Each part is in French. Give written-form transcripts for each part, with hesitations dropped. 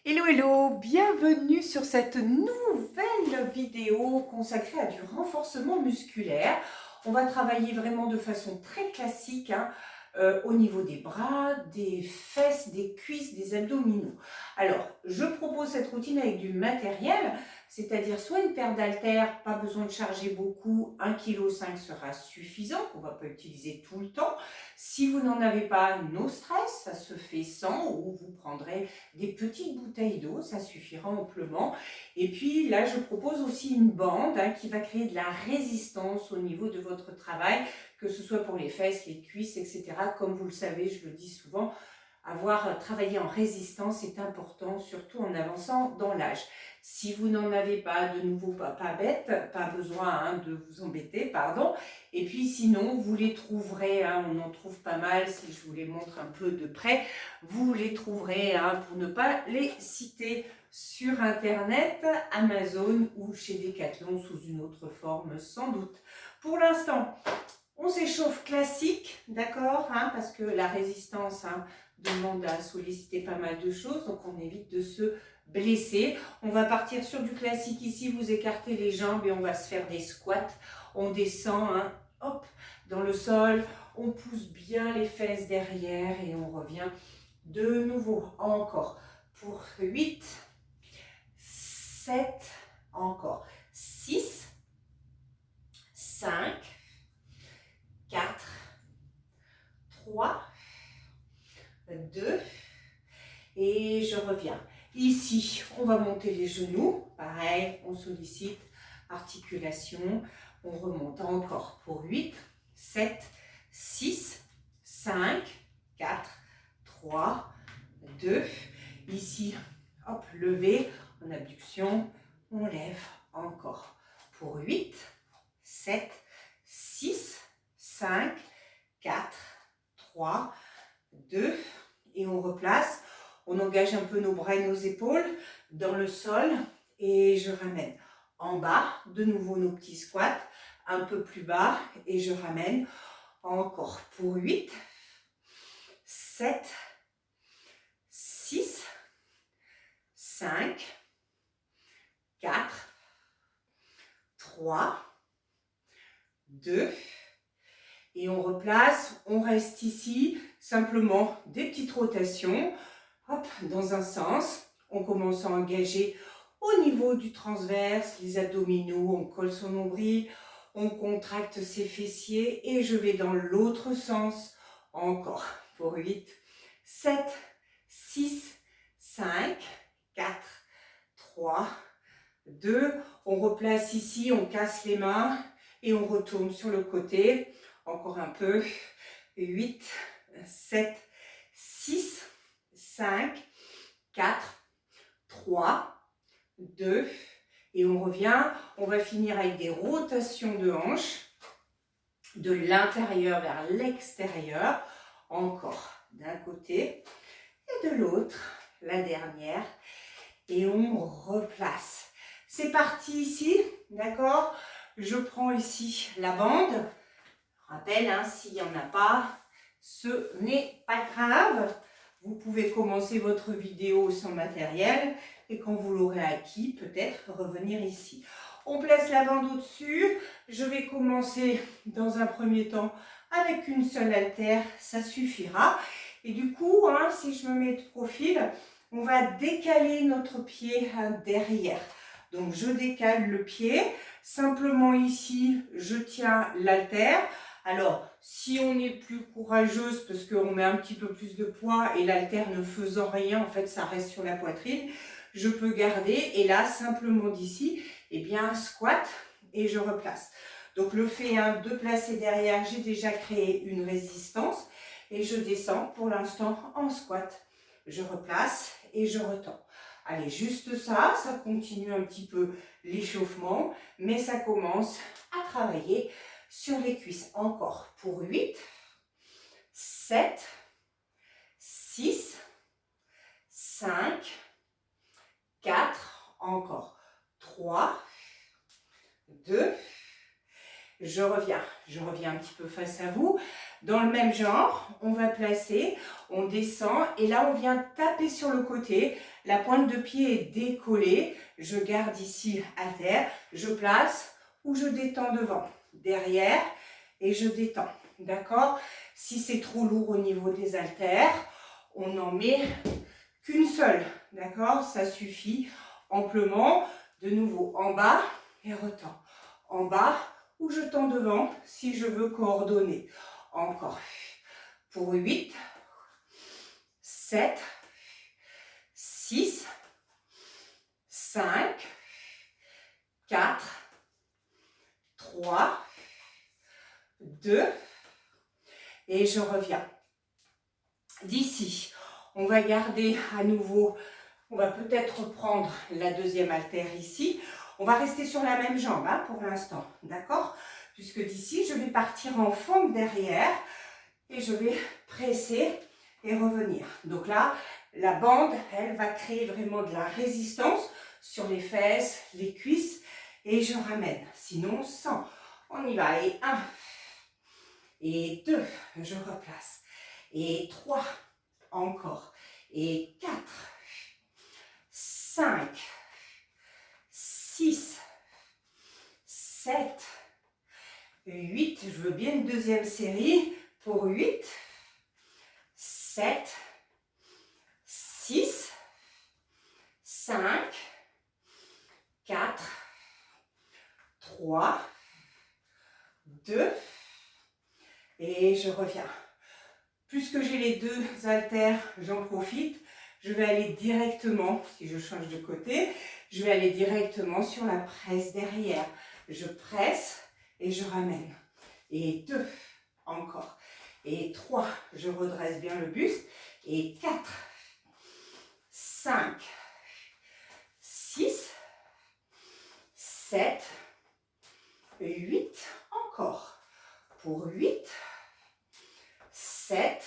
Hello, hello, bienvenue sur cette nouvelle vidéo consacrée à du renforcement musculaire. On va travailler vraiment de façon très classique au niveau des bras, des fesses, des cuisses, des abdominaux. Alors, je propose cette routine avec du matériel, c'est-à-dire soit une paire d'haltères, pas besoin de charger beaucoup, 1,5 kg sera suffisant, qu'on ne va pas utiliser tout le temps. Si vous n'en avez pas, no stress, ça se fait sans, ou vous prendrez des petites bouteilles d'eau, ça suffira amplement. Et puis là, je propose aussi une bande qui va créer de la résistance au niveau de votre travail, que ce soit pour les fesses, les cuisses, etc. Comme vous le savez, je le dis souvent, avoir travaillé en résistance est important, surtout en avançant dans l'âge. Si vous n'en avez pas, de nouveau, pas bête, pas besoin de vous embêter, pardon. Et puis sinon, vous les trouverez, on en trouve pas mal, si je vous les montre un peu de près, vous les trouverez, pour ne pas les citer, sur Internet, Amazon ou chez Decathlon sous une autre forme sans doute. Pour l'instant, on s'échauffe classique, d'accord, parce que la résistance demande à solliciter pas mal de choses, donc on évite de se blesser. On va partir sur du classique ici, vous écartez les jambes et on va se faire des squats. On descend, hop, dans le sol, on pousse bien les fesses derrière et on revient de nouveau, encore, pour 8, 7, encore, 6, 5, 4, 3, 2, et je reviens. Ici, on va monter les genoux, pareil, on sollicite articulation, on remonte encore pour 8, 7, 6, 5, 4, 3, 2, ici, hop, lever, en abduction, on lève encore pour 8, 7, 6, 5, 4, 3, 2, et on replace. On engage un peu nos bras et nos épaules dans le sol et je ramène en bas, de nouveau nos petits squats, un peu plus bas et je ramène encore pour 8, 7, 6, 5, 4, 3, 2, et on replace, on reste ici, simplement des petites rotations, hop, dans un sens, on commence à engager au niveau du transverse, les abdominaux, on colle son nombril, on contracte ses fessiers et je vais dans l'autre sens, encore, pour 8, 7, 6, 5, 4, 3, 2, on replace ici, on casse les mains et on retourne sur le côté, encore un peu, 8, 7, 6, 5, 4, 3, 2, et on revient, on va finir avec des rotations de hanches, de l'intérieur vers l'extérieur, encore d'un côté et de l'autre, la dernière, et on replace. C'est parti ici, d'accord? Je prends ici la bande. Rappel, s'il n'y en a pas, ce n'est pas grave. Vous pouvez commencer votre vidéo sans matériel et quand vous l'aurez acquis, peut-être revenir ici. On place la bande au-dessus. Je vais commencer dans un premier temps avec une seule haltère, ça suffira. Et du coup, si je me mets de profil, on va décaler notre pied derrière. Donc, je décale le pied. Simplement ici, je tiens l'haltère. Alors, si on est plus courageuse, parce qu'on met un petit peu plus de poids et l'haltère ne faisant rien, en fait, ça reste sur la poitrine, je peux garder. Et là, simplement d'ici, eh bien, squat et je replace. Donc, le fait de placer derrière, j'ai déjà créé une résistance et je descends pour l'instant en squat. Je replace et je retends. Allez, juste ça, ça continue un petit peu l'échauffement, mais ça commence à travailler sur les cuisses. Encore pour 8, 7, 6, 5, 4, encore 3, 2, je reviens un petit peu face à vous. Dans le même genre, on va placer, on descend et là on vient taper sur le côté. La pointe de pied est décollée, je garde ici à terre, je place ou je détends devant, derrière et je détends. D'accord? Si c'est trop lourd au niveau des haltères, on n'en met qu'une seule. D'accord? Ça suffit amplement. De nouveau en bas et retends. En bas ou je tends devant si je veux coordonner. Encore. Pour 8, 7, 6, 5, 4, 3, 2, et je reviens. D'ici, on va garder à nouveau, on va peut-être reprendre la deuxième haltère ici. On va rester sur la même jambe hein, pour l'instant, d'accord? Puisque d'ici, je vais partir en fente derrière et je vais presser et revenir. Donc là, la bande, elle va créer vraiment de la résistance sur les fesses, les cuisses et je ramène. Sinon, sans. On y va. Et 1, et 2, je replace. Et 3, encore. Et 4, 5, 6, 7, 8. Je veux bien une deuxième série pour 8, 7, 6, 5, 4, 3, 2, et je reviens. Puisque j'ai les deux haltères, j'en profite. Je vais aller directement, si je change de côté, je vais aller directement sur la presse derrière. Je presse et je ramène. Et 2, encore. Et 3, je redresse bien le buste. Et 4, 5, 6, 7, 8, encore. Pour 8, 7,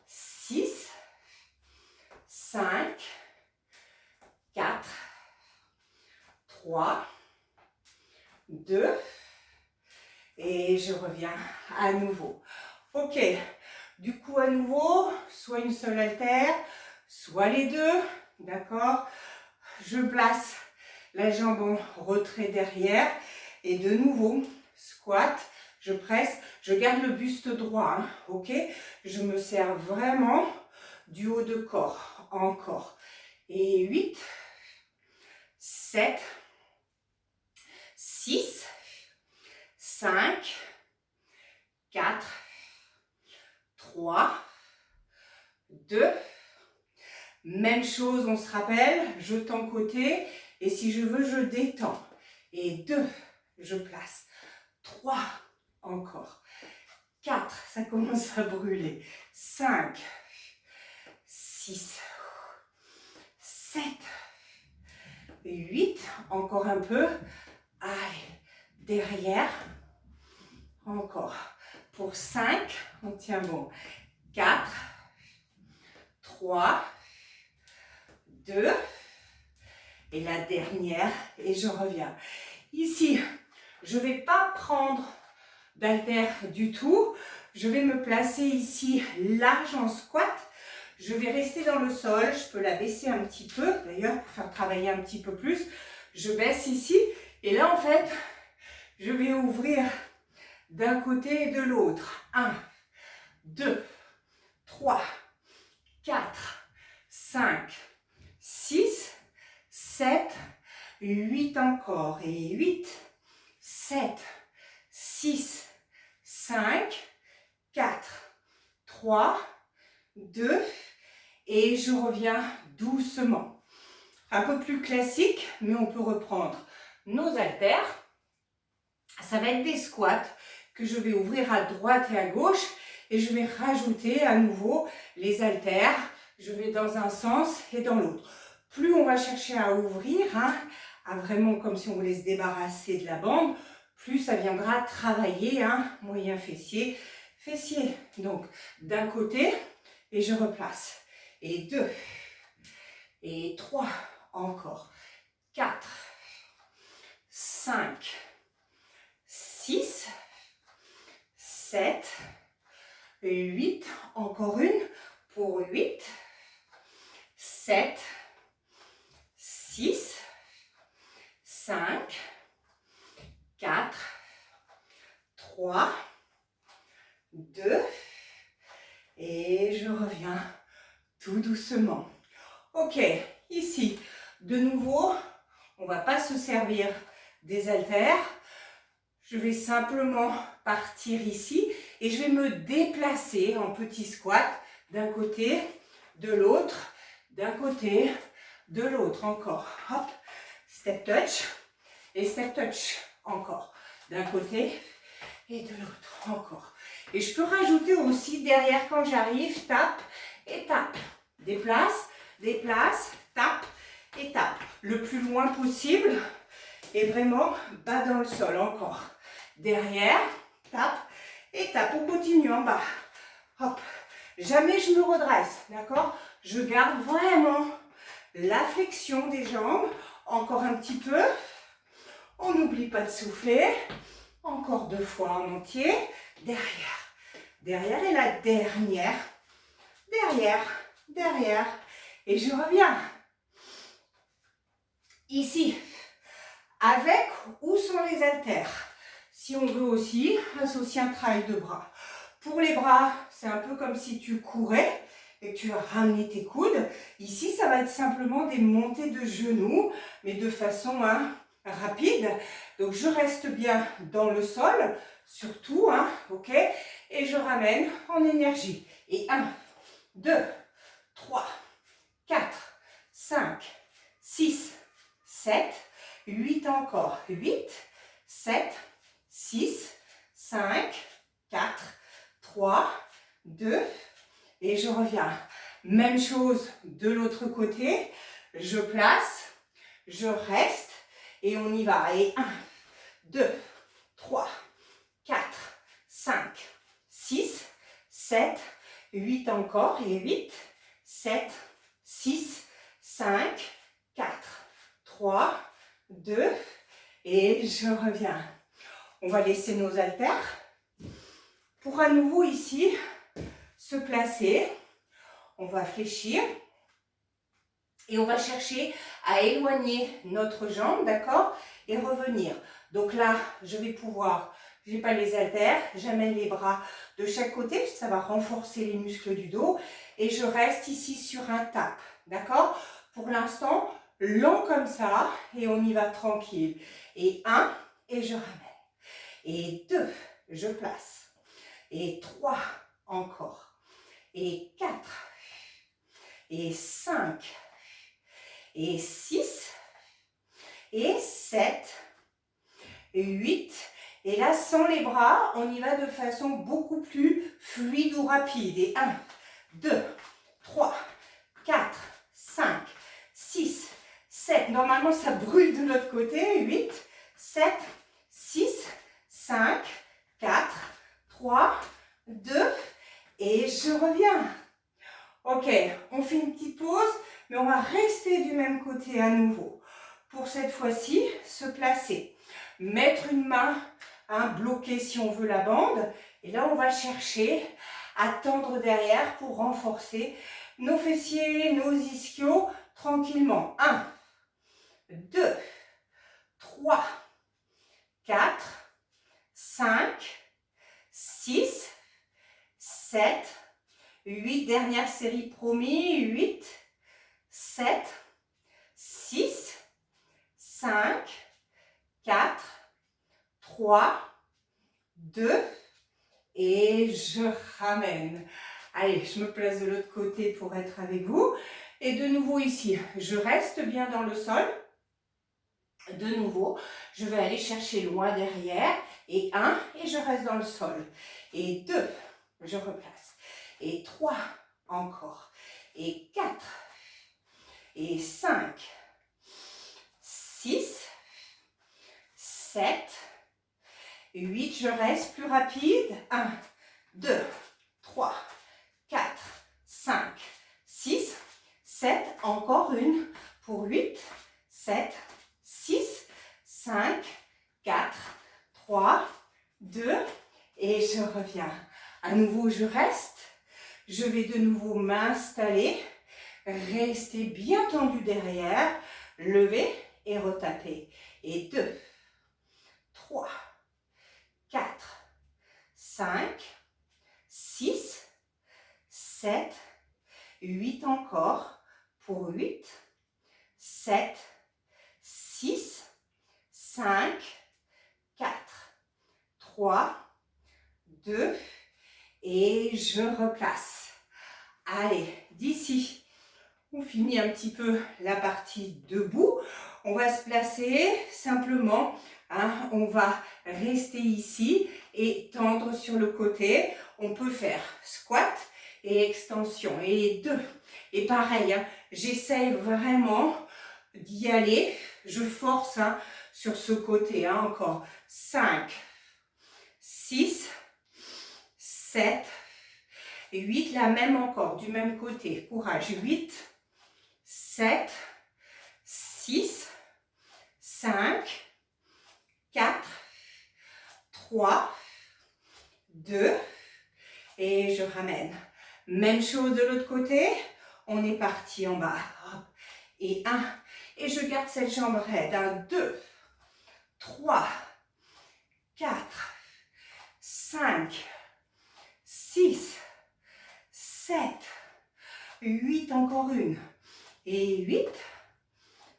6, 5, 4, 3, 2, et je reviens à nouveau. Ok, du coup à nouveau, soit une seule haltère, soit les deux, d'accord? Je place la jambe en retrait derrière et de nouveau, squat, je presse, je garde le buste droit, hein, ok? Je me sers vraiment du haut de corps, encore. Et 8, 7, 6, 5, 4, 3, 2, même chose, on se rappelle, je tends côté, et si je veux, je détends. Et 2, je place. 3, encore. 4, ça commence à brûler. 5, 6, 7, 8, encore un peu. Allez, derrière. Encore. Pour 5, on tient bon. 4, 3, 2, et la dernière, et je reviens. Ici, je ne vais pas prendre d'haltère du tout. Je vais me placer ici large en squat. Je vais rester dans le sol. Je peux la baisser un petit peu, d'ailleurs, pour faire travailler un petit peu plus. Je baisse ici. Et là, en fait, je vais ouvrir d'un côté et de l'autre. 1, 2, 3, 4, 5, 6, 7, 8 encore. Et 8, 7, 6, 5, 4, 3, 2, et je reviens doucement. Un peu plus classique, mais on peut reprendre nos haltères. Ça va être des squats que je vais ouvrir à droite et à gauche et je vais rajouter à nouveau les haltères. Je vais dans un sens et dans l'autre. Plus on va chercher à ouvrir, hein, à vraiment comme si on voulait se débarrasser de la bande, plus ça viendra travailler, hein, moyen fessier, fessier. Donc d'un côté et je replace. Et 2, et 3, encore. 4, 5, 6, 7, 8, encore une pour 8, 7, 6, 5, 4, 3, 2, et je reviens tout doucement. Ok, ici, de nouveau, on ne va pas se servir des haltères. Je vais simplement partir ici et je vais me déplacer en petit squat d'un côté, de l'autre, d'un côté, de l'autre, encore. Hop, step touch et step touch, encore. D'un côté et de l'autre, encore. Et je peux rajouter aussi derrière quand j'arrive, tape et tape. Déplace, déplace, tape et tape. Le plus loin possible et vraiment bas dans le sol, encore. Derrière, tape et tape. On continue en bas. Hop. Jamais je me redresse, d'accord? Je garde vraiment la flexion des jambes. Encore un petit peu. On n'oublie pas de souffler. Encore 2 fois en entier. Derrière. Derrière et la dernière. Derrière. Derrière. Et je reviens. Ici. Avec ou sans les haltères. Si on veut aussi, associer un travail de bras. Pour les bras, c'est un peu comme si tu courais et que tu as ramené tes coudes. Ici, ça va être simplement des montées de genoux, mais de façon rapide. Donc, je reste bien dans le sol, surtout, ok? Et je ramène en énergie. Et 1, 2, 3, 4, 5, 6, 7, 8 encore. 8, 7, 6, 5, 4, 3, 2, et je reviens. Même chose de l'autre côté. Je place, je reste, et on y va. Et 1, 2, 3, 4, 5, 6, 7, 8 encore. Et 8, 7, 6, 5, 4, 3, 2, et je reviens. On va laisser nos haltères pour à nouveau ici se placer. On va fléchir et on va chercher à éloigner notre jambe, d'accord? Et revenir. Donc là, je vais pouvoir, je n'ai pas les haltères, j'amène les bras de chaque côté, ça va renforcer les muscles du dos et je reste ici sur un tap, d'accord? Pour l'instant, lent comme ça et on y va tranquille. Et 1, et je ramène. Et 2, je place. Et 3, encore. Et 4. Et 5. Et 6. Et 7. Et 8. Et là, sans les bras, on y va de façon beaucoup plus fluide ou rapide. Et 1, 2, 3, 4, 5, 6, 7. Normalement, ça brûle de l'autre côté. 8, 7, 6, 5, 4, 3, 2, et je reviens. Ok, on fait une petite pause, mais on va rester du même côté à nouveau. Pour cette fois-ci, se placer. Mettre une main, bloquer si on veut la bande. Et là, on va chercher à tendre derrière pour renforcer nos fessiers, nos ischios tranquillement. 1, 2, 3, 4, 5, 6, 7, 8, dernière série promis, 8, 7, 6, 5, 4, 3, 2, et je ramène. Allez, je me place de l'autre côté pour être avec vous. Et de nouveau ici, je reste bien dans le sol. De nouveau, je vais aller chercher loin derrière. Et 1, et je reste dans le sol. Et 2, je replace. Et 3, encore. Et 4, et 5, 6, 7, 8, je reste plus rapide. 1, 2, 3, 4, 5, 6, 7, encore une pour 8, 7, 6, 5, 4, 3, 2, et je reviens. À nouveau, je reste. Je vais de nouveau m'installer. Restez bien tendu derrière. Levez et retapez. Et 2, 3, 4, 5, 6, 7, 8 encore. Pour 8, 7, 6, 5, 4, 3, 2, et je replace. Allez, d'ici, on finit un petit peu la partie debout. On va se placer simplement, hein, on va rester ici et tendre sur le côté. On peut faire squat et extension. Et 2. Et pareil, hein, j'essaye vraiment d'y aller. Je force hein, sur ce côté. Hein, encore 5, 6, 7, 8. La même encore, du même côté. Courage. 8, 7, 6, 5, 4, 3, 2, et je ramène. Même chose de l'autre côté. On est parti en bas. Et 1. Et je garde cette jambe raide. 1, 2, 3, 4, 5, 6, 7, 8. Encore une. Et 8,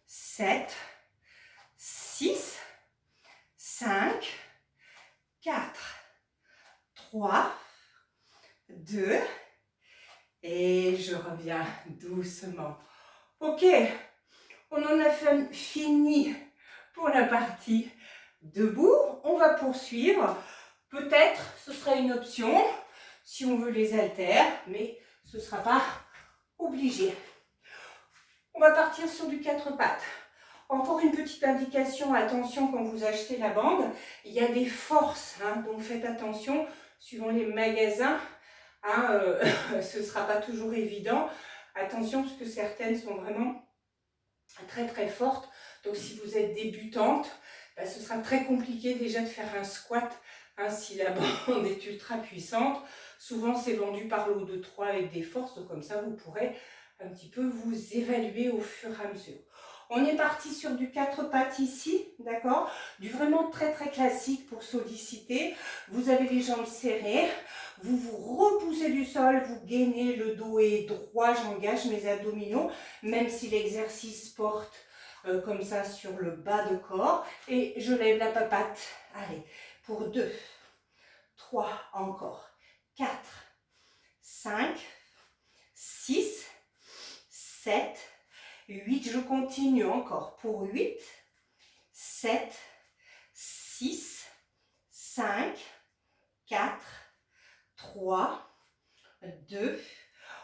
7, 6, 5, 4, 3, 2, et je reviens doucement. Ok, on en a fini pour la partie debout. On va poursuivre. Peut-être ce sera une option si on veut les haltères, mais ce ne sera pas obligé. On va partir sur du 4 pattes. Encore une petite indication, attention quand vous achetez la bande, il y a des forces, hein, donc faites attention, suivant les magasins, hein, ce ne sera pas toujours évident. Attention parce que certaines sont vraiment très très fortes, donc si vous êtes débutante, bah, ce sera très compliqué déjà de faire un squat, hein, si la bande est ultra puissante. Souvent c'est vendu par lot de 3 avec des forces, donc comme ça vous pourrez un petit peu vous évaluer au fur et à mesure. On est parti sur du 4 pattes ici, d'accord? Du vraiment très très classique pour solliciter. Vous avez les jambes serrées, vous vous repoussez du sol, vous gainez, le dos est droit, j'engage mes abdominaux, même si l'exercice porte comme ça sur le bas de corps. Et je lève la papate. Allez, pour 2, 3, encore, 4, 5, 6, 7, 8, je continue encore pour 8, 7, 6, 5, 4, 3, 2,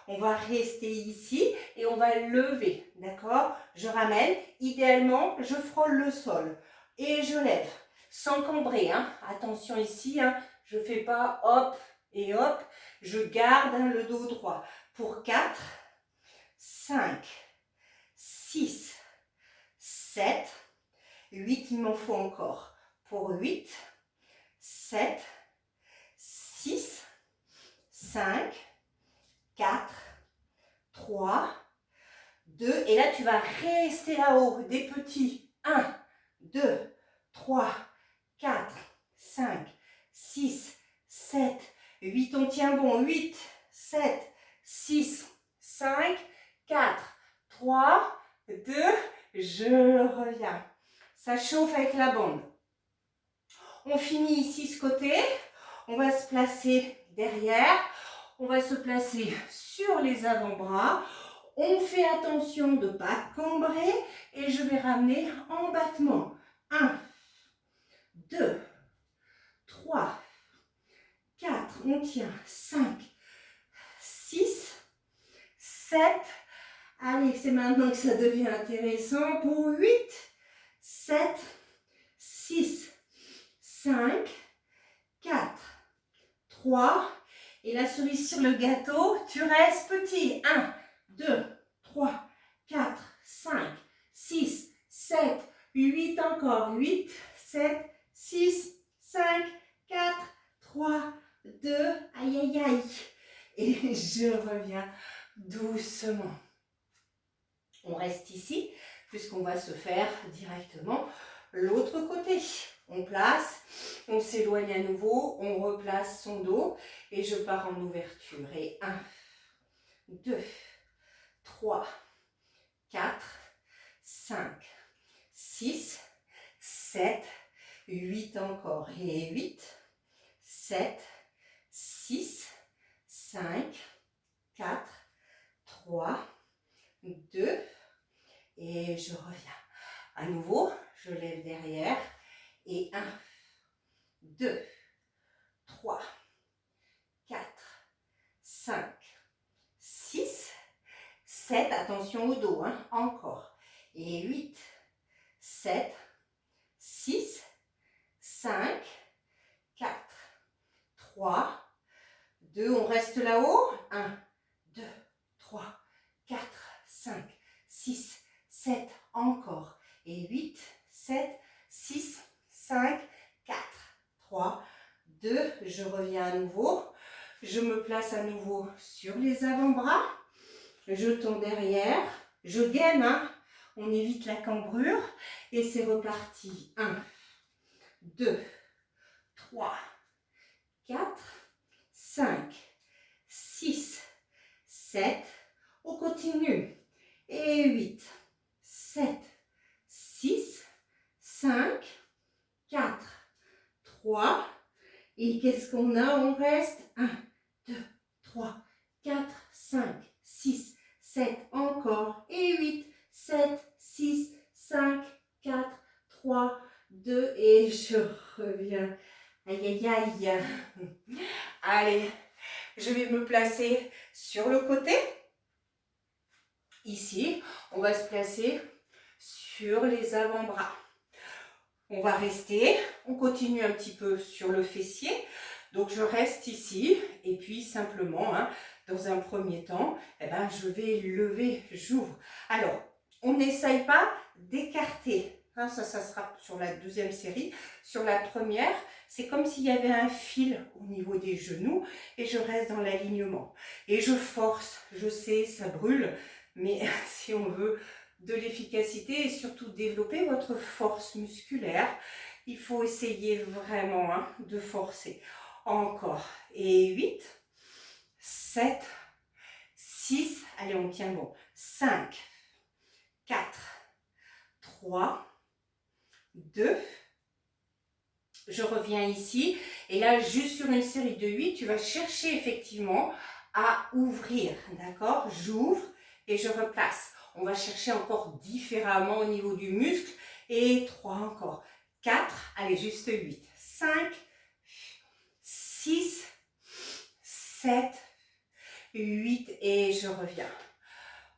on va rester ici et on va lever, d'accord? Je ramène, idéalement, je frôle le sol et je lève, sans cambrer, hein? Attention ici, hein? Je ne fais pas hop et hop, je garde hein, le dos droit pour 4, 5, 6, 7, 8, il m'en faut encore pour 8, 7, 6, 5, 4, 3, 2, et là tu vas rester là-haut, des petits, 1, 2, 3, 4, 5, 6, 7, 8, on tient bon, 8, 7, 6, 5, 4, 3, 2, je reviens. Ça chauffe avec la bande. On finit ici ce côté. On va se placer derrière. On va se placer sur les avant-bras. On fait attention de ne pas cambrer. Et je vais ramener en battement. 1, 2, 3, 4. On tient. 5, 6, 7. Allez, c'est maintenant que ça devient intéressant. Pour 8, 7, 6, 5, 4, 3. Et la cerise sur le gâteau, tu restes petit. 1, 2, 3, 4, 5, 6, 7, 8 encore. 8, 7, 6, 5, 4, 3, 2, aïe, aïe, aïe. Et je reviens doucement. On reste ici, puisqu'on va se faire directement l'autre côté. On place, on s'éloigne à nouveau, on replace son dos et je pars en ouverture. Et 1, 2, 3, 4, 5, 6, 7, 8 encore. Et 8, 7, 6, 5, 4, 3, 2, et je reviens. À nouveau, je lève derrière. Et 1, 2, 3, 4, 5, 6, 7, attention au dos, hein, encore. Et 8, 7, 6, 5, 4, 3, 2, on reste là-haut. 1, 2, 3, 4, 5, 6, 7, encore. Et 8, 7, 6, 5, 4, 3, 2, je reviens à nouveau. Je me place à nouveau sur les avant-bras. Je tourne derrière. Je gaine, hein. On évite la cambrure. Et c'est reparti. 1, 2, 3, 4, 5, 6, 7. On continue. Et 8, 7, 6, 5, 4, 3. Et qu'est-ce qu'on a? On reste 1, 2, 3, 4, 5, 6, 7, encore. Et 8, 7, 6, 5, 4, 3, 2. Et je reviens. Aïe, aïe, aïe. Allez, je vais me placer sur le côté. Ici, on va se placer sur les avant-bras. On va rester, on continue un petit peu sur le fessier. Donc, je reste ici et puis simplement, hein, dans un premier temps, eh ben, je vais lever, j'ouvre. Alors, on n'essaye pas d'écarter. Hein, ça sera sur la deuxième série. Sur la première, c'est comme s'il y avait un fil au niveau des genoux et je reste dans l'alignement. Et je force, je sais, ça brûle, mais si on veut de l'efficacité et surtout développer votre force musculaire, il faut essayer vraiment, hein, de forcer. Encore. Et 8, 7, 6, allez, on tient bon. 5, 4, 3, 2, je reviens ici. Et là, juste sur une série de 8, tu vas chercher effectivement à ouvrir. D'accord? J'ouvre et je replace. On va chercher encore différemment au niveau du muscle. Et 3 encore. 4, allez, juste 8. 5, 6, 7, 8 et je reviens.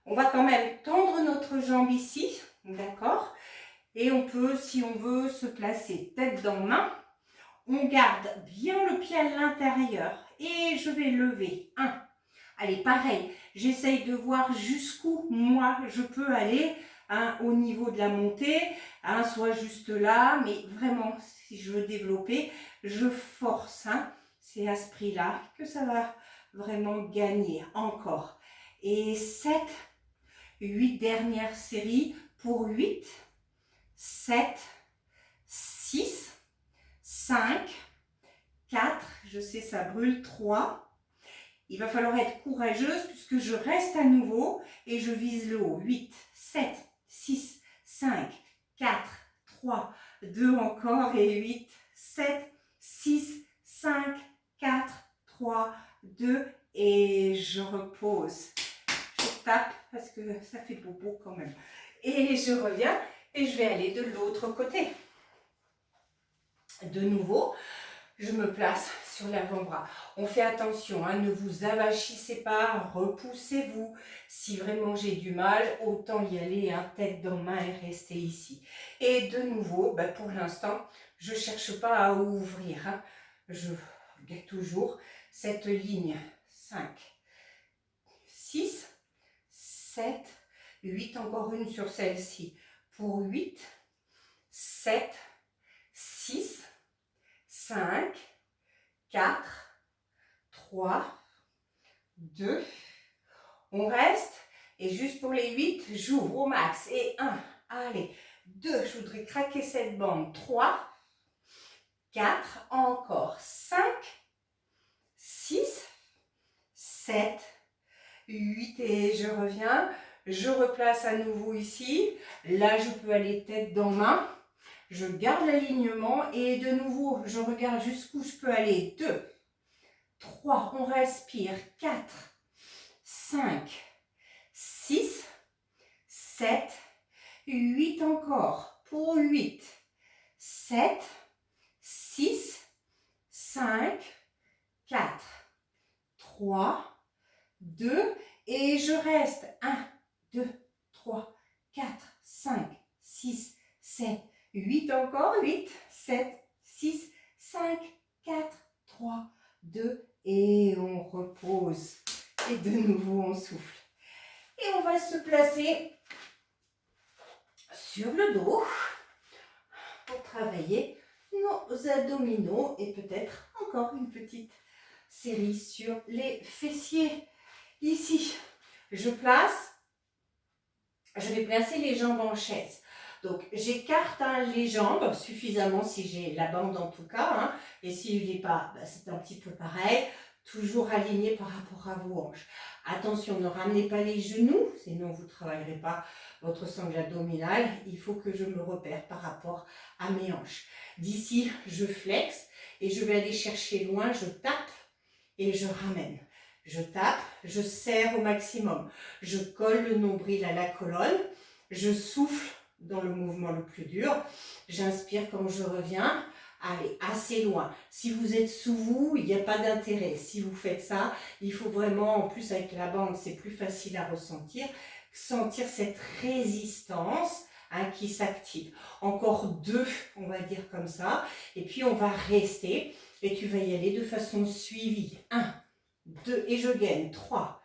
On va quand même tendre notre jambe ici, d'accord? Et on peut, si on veut, se placer tête dans main. On garde bien le pied à l'intérieur et je vais lever. 1. Allez, pareil, j'essaye de voir jusqu'où moi je peux aller, hein, au niveau de la montée, hein, soit juste là, mais vraiment, si je veux développer, je force, hein. C'est à ce prix-là que ça va vraiment gagner. Encore. Et 7, 8 dernières séries pour 8, 7, 6, 5, 4, je sais ça brûle, 3. Il va falloir être courageuse puisque je reste à nouveau et je vise le haut. 8, 7, 6, 5, 4, 3, 2 encore et 8, 7, 6, 5, 4, 3, 2 et je repose. Je tape parce que ça fait bobo quand même. Et je reviens et je vais aller de l'autre côté. De nouveau, je me place sur l'avant-bras. On fait attention, hein, ne vous avachissez pas, repoussez-vous. Si vraiment j'ai du mal, autant y aller, hein, tête dans main et rester ici. Et de nouveau, ben pour l'instant, je ne cherche pas à ouvrir. Hein. Je garde toujours cette ligne. 5, 6, 7, 8, encore une sur celle-ci. Pour 8, 7, 6, 5, 4, 3, 2, on reste. Et juste pour les 8, j'ouvre au max. Et 1, allez, 2, je voudrais craquer cette bande. 3, 4, encore 5, 6, 7, 8 et je reviens. Je replace à nouveau ici. Là, je peux aller tête dans main. Je garde l'alignement et de nouveau, je regarde jusqu'où je peux aller. 2, 3, on respire. 4, 5, 6, 7, 8 encore. Pour 8, 7, 6, 5, 4, 3, 2 et je reste. 1, 2, 3, 4, 5, 6, 7, 8 encore. 8, 7, 6, 5, 4, 3, 2 et on repose. Et de nouveau, on souffle. Et on va se placer sur le dos pour travailler nos abdominaux et peut-être encore une petite série sur les fessiers. Ici, je vais placer les jambes en chaise. Donc, j'écarte les jambes suffisamment si j'ai la bande en tout cas. Et si je ne l'ai pas, c'est un petit peu pareil. Toujours aligné par rapport à vos hanches. Attention, ne ramenez pas les genoux, sinon vous ne travaillerez pas votre sangle abdominale. Il faut que je me repère par rapport à mes hanches. D'ici, je flexe et je vais aller chercher loin. Je tape et je ramène. Je tape, je serre au maximum. Je colle le nombril à la colonne. Je souffle dans le mouvement le plus dur. J'inspire quand je reviens. Allez, assez loin. Si vous êtes sous vous, il n'y a pas d'intérêt. Si vous faites ça, il faut vraiment, en plus avec la bande, c'est plus facile à ressentir, sentir cette résistance qui s'active. Encore 2, on va dire comme ça. Et puis, on va rester. Et tu vas y aller de façon suivie. 1, 2, et je gagne. 3,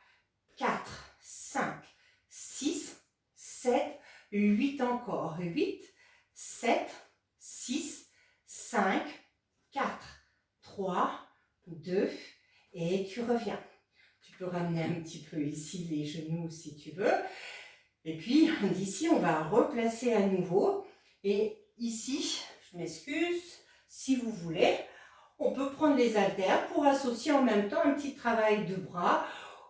4, 5, 6, 7, 8 encore. 8, 7, 6, 5, 4, 3, 2 et tu reviens. Tu peux ramener un petit peu ici les genoux si tu veux. Et puis d'ici, on va replacer à nouveau. Et ici, je m'excuse, si vous voulez, on peut prendre les haltères pour associer en même temps un petit travail de bras.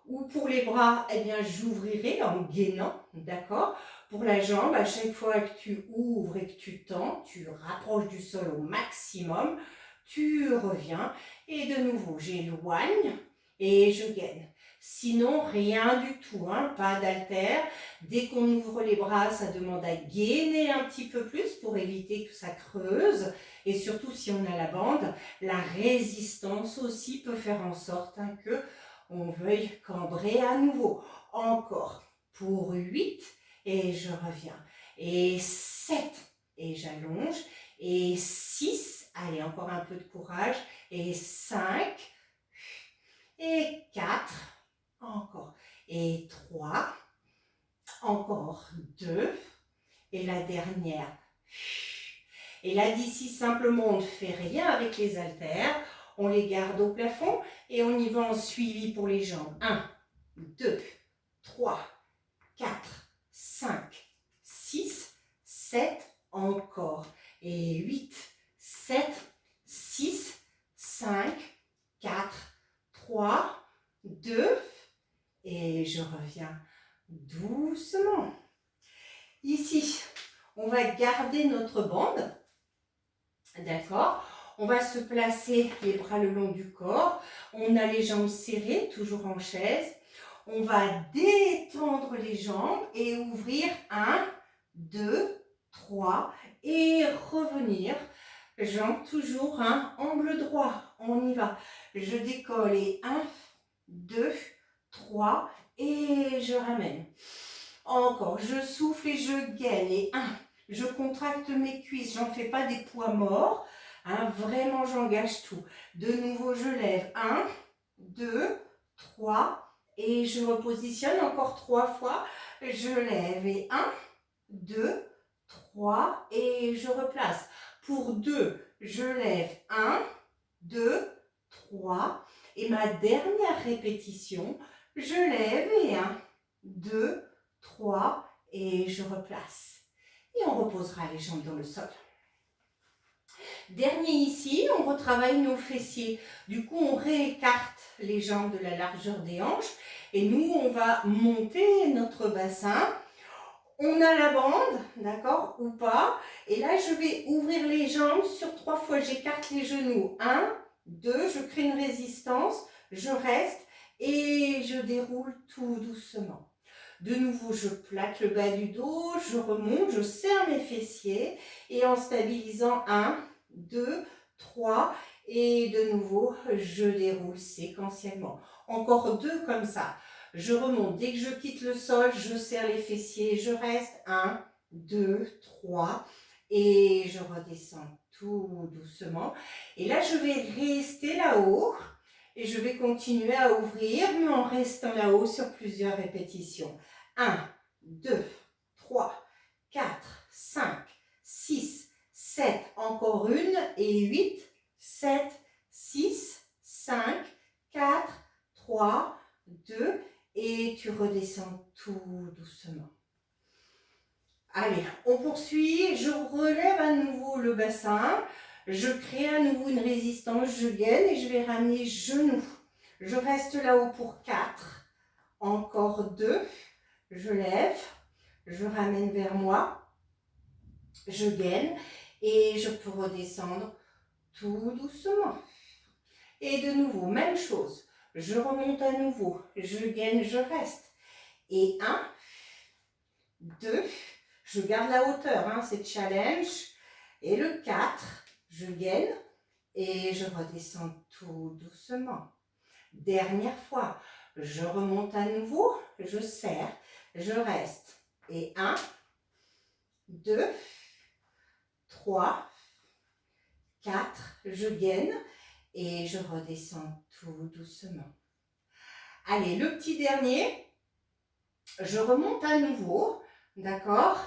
Ou pour les bras, eh bien, j'ouvrirai en gainant, d'accord? Pour la jambe, à chaque fois que tu ouvres et que tu tends, tu rapproches du sol au maximum, tu reviens et de nouveau, j'éloigne et je gaine. Sinon, rien du tout, pas d'haltère. Dès qu'on ouvre les bras, ça demande à gainer un petit peu plus pour éviter que ça creuse. Et surtout, si on a la bande, la résistance aussi peut faire en sorte que on veuille cambrer à nouveau. Encore pour 8 et je reviens. Et 7 et j'allonge. Et 6, allez, encore un peu de courage. Et 5 et 4, encore. Et 3, encore 2 et la dernière. Et là, d'ici, simplement, on ne fait rien avec les haltères. On les garde au plafond et on y va en suivi pour les jambes. 1, 2, 3, 4, 5, 6, 7, encore. Et 8, 7, 6, 5, 4, 3, 2, et je reviens doucement. Ici, on va garder notre bande, d'accord? On va se placer les bras le long du corps. On a les jambes serrées, toujours en chaise. On va détendre les jambes et ouvrir 1, 2, 3 et revenir. Jambes toujours angle droit. On y va. Je décolle et 1, 2, 3 et je ramène. Encore, je souffle et je gaine. Et 1, je contracte mes cuisses. J'en fais pas des poids morts. Vraiment, j'engage tout. De nouveau, je lève. 1, 2, 3 et je repositionne encore 3 fois. Je lève et 1, 2, 3 et je replace. Pour 2, je lève 1, 2, 3. Et ma dernière répétition, je lève et 1, 2, 3 et je replace. Et on reposera les jambes dans le sol. Dernier ici, on retravaille nos fessiers. Du coup, on réécarte les jambes de la largeur des hanches. Et nous, on va monter notre bassin. On a la bande, d'accord, ou pas. Et là, je vais ouvrir les jambes sur 3 fois. J'écarte les genoux. 1, 2, je crée une résistance. Je reste et je déroule tout doucement. De nouveau, je plaque le bas du dos, je remonte, je serre mes fessiers. Et en stabilisant, 1, 2, 3. Et de nouveau, je déroule séquentiellement. Encore 2 comme ça. Je remonte. Dès que je quitte le sol, je serre les fessiers. Je reste. 1, 2, 3. Et je redescends tout doucement. Et là, je vais rester là-haut. Et je vais continuer à ouvrir, mais en restant là-haut sur plusieurs répétitions. 1, 2, 3, 4, 5, 6, 7. Encore une. Et 8, 7, 6, 5, 4, 3, 2. Et tu redescends tout doucement. Allez, on poursuit. Je relève à nouveau le bassin. Je crée à nouveau une résistance. Je gaine et je vais ramener genoux. Je reste là-haut pour 4. Encore 2. Je lève. Je ramène vers moi. Je gaine. Et je peux redescendre tout doucement. Et de nouveau, même chose. Je remonte à nouveau. Je gaine, je reste. Et 1, 2, je garde la hauteur, hein, c'est challenge. Et le 4, je gaine et je redescends tout doucement. Dernière fois, je remonte à nouveau, je serre, je reste. Et 1, 2, 3, 4, je gaine et je redescends tout doucement. Allez, le petit dernier, je remonte à nouveau, d'accord?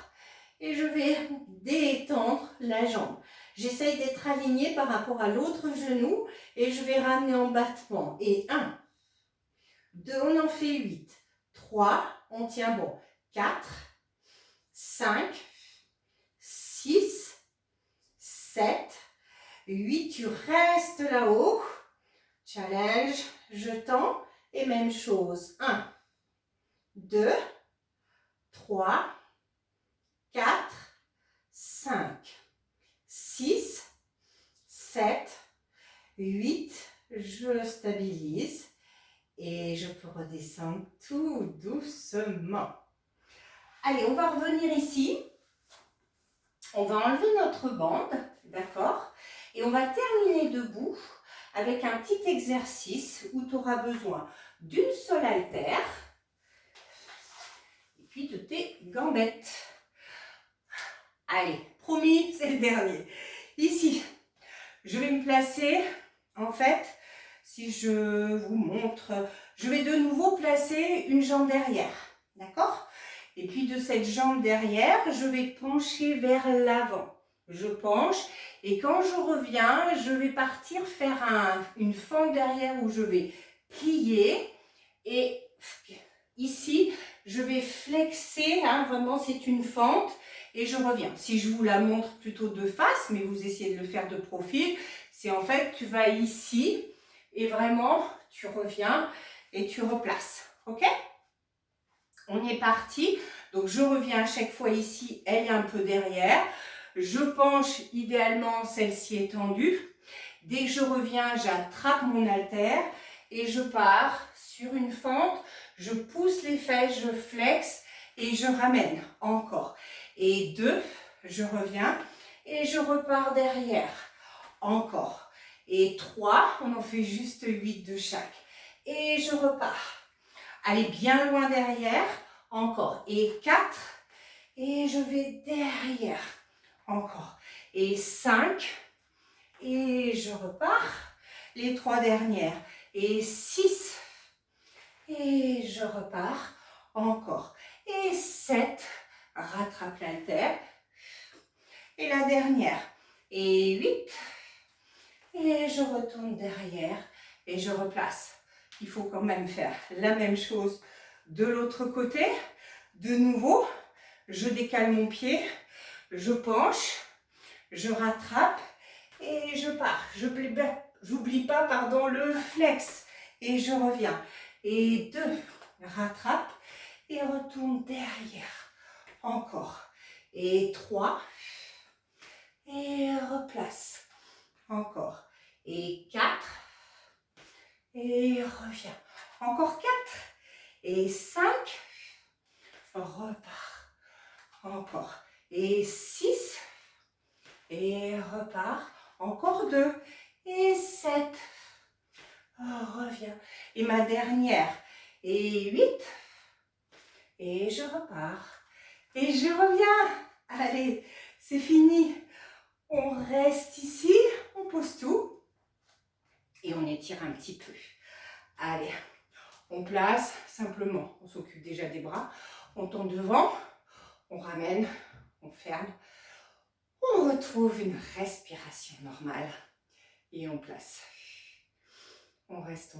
Et je vais détendre la jambe. J'essaye d'être alignée par rapport à l'autre genou et je vais ramener en battement. Et 1, 2, on en fait 8. 3, on tient bon. 4, 5, 6, 7, 8. Tu restes là-haut. Challenge, je tends. Et même chose. 1, 2, 3, 4, 5, 6, 7, 8, je stabilise et je peux redescendre tout doucement. Allez, on va revenir ici. On va enlever notre bande, d'accord? Et on va terminer debout avec un petit exercice où tu auras besoin d'une seule haltère et puis de tes gambettes. Allez, promis, c'est le dernier. Ici, je vais me placer, en fait, si je vous montre, je vais de nouveau placer une jambe derrière, d'accord? Et puis de cette jambe derrière, je vais pencher vers l'avant. Je penche et quand je reviens, je vais partir faire une fente derrière où je vais plier et ici, je vais flexer, hein, vraiment c'est une fente. Et je reviens. Si je vous la montre plutôt de face, mais vous essayez de le faire de profil, c'est en fait, tu vas ici et vraiment, tu reviens et tu replaces. Ok? On est parti. Donc, je reviens à chaque fois ici, elle est un peu derrière. Je penche, idéalement, celle-ci est tendue. Dès que je reviens, j'attrape mon haltère et je pars sur une fente. Je pousse les fesses, je flexe et je ramène encore. Et 2, je reviens et je repars derrière. Encore. Et 3, on en fait juste 8 de chaque. Et je repars. Allez bien loin derrière. Encore. Et 4. Et je vais derrière. Encore. Et 5. Et je repars. Les 3 dernières. Et 6. Et je repars. Encore. Et 7. Rattrape l'haltère. Et la dernière. Et 8. Et je retourne derrière. et je replace. Il faut quand même faire la même chose de l'autre côté. De nouveau, je décale mon pied, je penche, je rattrape et je pars. J'oublie pas, pardon, le flex et je reviens. Et 2, rattrape et retourne derrière. Encore. Et 3, et replace. Encore. Et 4, et reviens. Encore 4, et 5, repars. Encore. Et 6, et repars. Encore 2, et 7, reviens. Et ma dernière, et 8, et je repars. Et je reviens. Allez, c'est fini. On reste ici, on pose tout et on étire un petit peu. Allez, on place simplement, on s'occupe déjà des bras, on tourne devant, on ramène, on ferme, on retrouve une respiration normale et on place. On reste,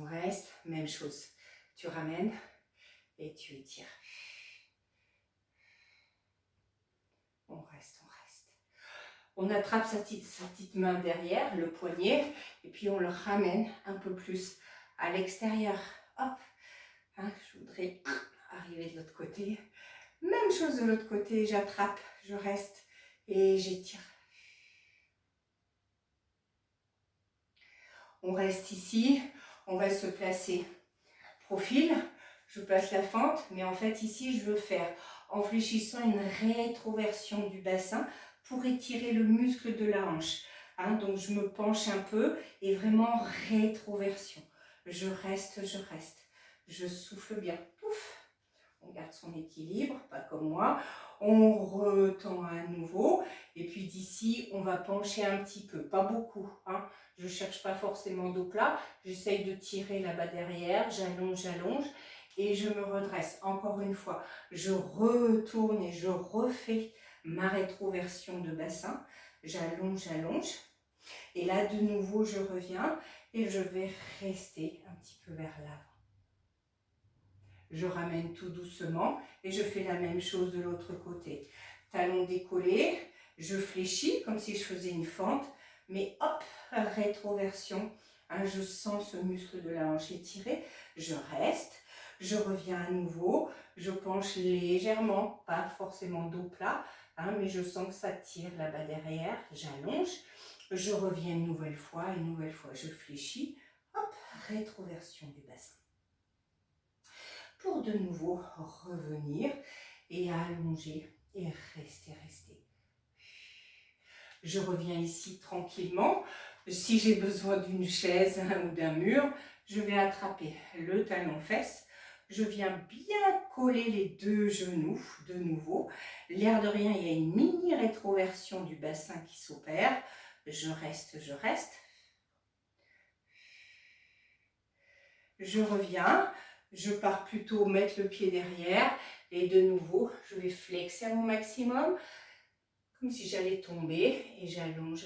même chose. Tu ramènes et tu étires. On reste. On attrape sa petite main derrière, le poignet, et puis on le ramène un peu plus à l'extérieur. Hop, hein, je voudrais arriver de l'autre côté. Même chose de l'autre côté, j'attrape, je reste et j'étire. On reste ici, on va se placer profil. Je place la fente, mais en fait ici je veux faire en fléchissant une rétroversion du bassin pour étirer le muscle de la hanche. Hein, donc je me penche un peu et vraiment rétroversion. Je reste. Je souffle bien. Pouf. On garde son équilibre, pas comme moi. On retend à nouveau. Et puis d'ici, on va pencher un petit peu. Pas beaucoup. Hein. Je ne cherche pas forcément dos plat. J'essaye de tirer là-bas derrière. J'allonge. Et je me redresse. Encore une fois, je retourne et je refais ma rétroversion de bassin. J'allonge. Et là, de nouveau, je reviens et je vais rester un petit peu vers l'avant. Je ramène tout doucement et je fais la même chose de l'autre côté. Talon décollé, je fléchis comme si je faisais une fente, mais hop, rétroversion. Hein, je sens ce muscle de la hanche étiré, je reste, je reviens à nouveau, je penche légèrement, pas forcément dos plat, hein, mais je sens que ça tire là-bas derrière, j'allonge, je reviens une nouvelle fois, je fléchis, hop, rétroversion du bassin. Pour de nouveau revenir et allonger et rester. Je reviens ici tranquillement. Si j'ai besoin d'une chaise ou d'un mur, je vais attraper le talon-fesse. Je viens bien coller les deux genoux de nouveau. L'air de rien, il y a une mini rétroversion du bassin qui s'opère. Je reste. Je reviens. Je pars plutôt mettre le pied derrière et de nouveau, je vais flexer à mon maximum, comme si j'allais tomber et j'allonge.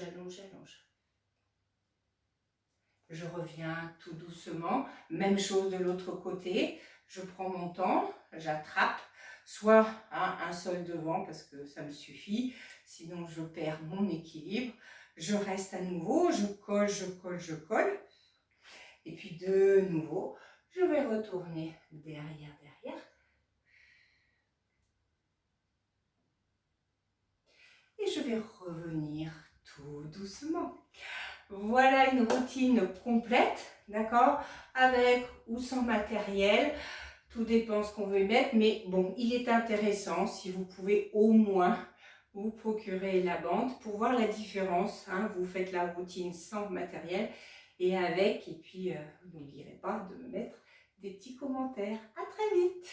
Je reviens tout doucement, même chose de l'autre côté, je prends mon temps, j'attrape, soit un sol devant parce que ça me suffit, sinon je perds mon équilibre. Je reste à nouveau, je colle, et puis de nouveau, je vais retourner derrière. Et je vais revenir tout doucement. Voilà une routine complète, d'accord? Avec ou sans matériel. Tout dépend ce qu'on veut mettre. Mais bon, il est intéressant si vous pouvez au moins vous procurer la bande pour voir la différence. Hein. Vous faites la routine sans matériel et avec. Et puis, vous n'oublierez pas de me mettre des petits commentaires. À très vite!